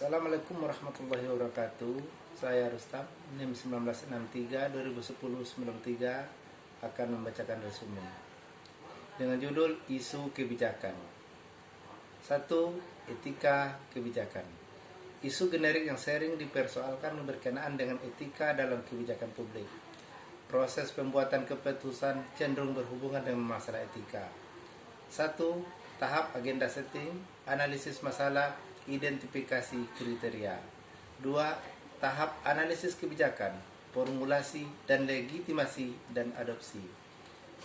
Assalamualaikum warahmatullahi wabarakatuh. Saya Rustam, NIM 1963 2010 93 akan membacakan resume dengan judul Isu Kebijakan. 1. Etika kebijakan. Isu generik yang sering dipersoalkan berkenaan dengan etika dalam kebijakan publik. Proses pembuatan keputusan cenderung berhubungan dengan masalah etika. 1. Tahap agenda setting, analisis masalah, identifikasi kriteria. 2. Tahap analisis kebijakan, formulasi dan legitimasi dan adopsi.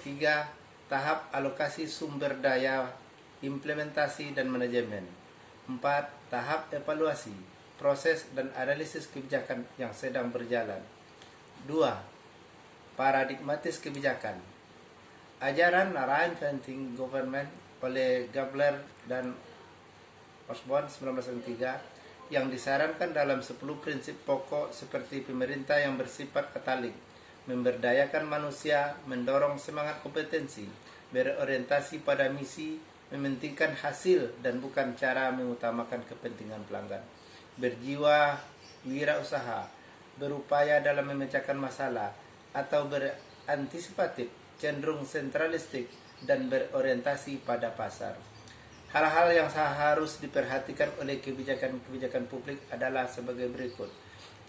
3. Tahap alokasi sumber daya, implementasi dan manajemen. 4. Tahap evaluasi, proses dan analisis kebijakan yang sedang berjalan. 2. Paradigmatis kebijakan. Ajaran Narayan Painting Government oleh Gabler dan Osborne 1993 yang disarankan dalam 10 prinsip pokok seperti pemerintah yang bersifat katolik, memberdayakan manusia, mendorong semangat kompetensi, berorientasi pada misi, mementingkan hasil dan bukan cara mengutamakan kepentingan pelanggan, berjiwa wirausaha, berupaya dalam memecahkan masalah atau berantisipatif, cenderung sentralistik dan berorientasi pada pasar. Hal-hal yang harus diperhatikan oleh kebijakan publik adalah sebagai berikut.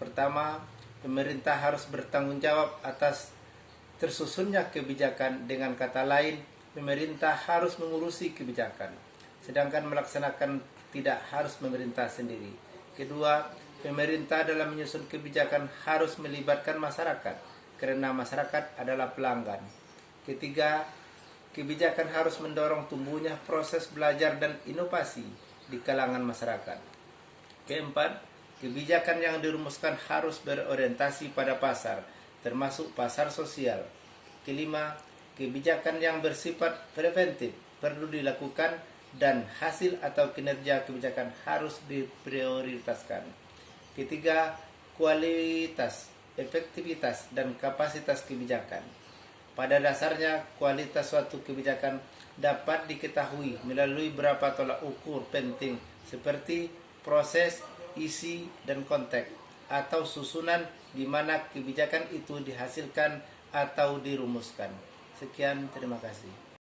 Pertama, pemerintah harus bertanggung jawab atas tersusunnya kebijakan. Dengan kata lain, pemerintah harus mengurusi kebijakan, sedangkan melaksanakan tidak harus pemerintah sendiri. Kedua, pemerintah dalam menyusun kebijakan harus melibatkan masyarakat, karena masyarakat adalah pelanggan. Ketiga, kebijakan harus mendorong tumbuhnya proses belajar dan inovasi di kalangan masyarakat. Keempat, kebijakan yang dirumuskan harus berorientasi pada pasar, termasuk pasar sosial. Kelima, kebijakan yang bersifat preventif perlu dilakukan dan hasil atau kinerja kebijakan harus diprioritaskan. Ketiga, kualitas, efektivitas, dan kapasitas kebijakan. Pada dasarnya, kualitas suatu kebijakan dapat diketahui melalui beberapa tolak ukur penting seperti proses, isi, dan konteks, atau susunan di mana kebijakan itu dihasilkan atau dirumuskan. Sekian, terima kasih.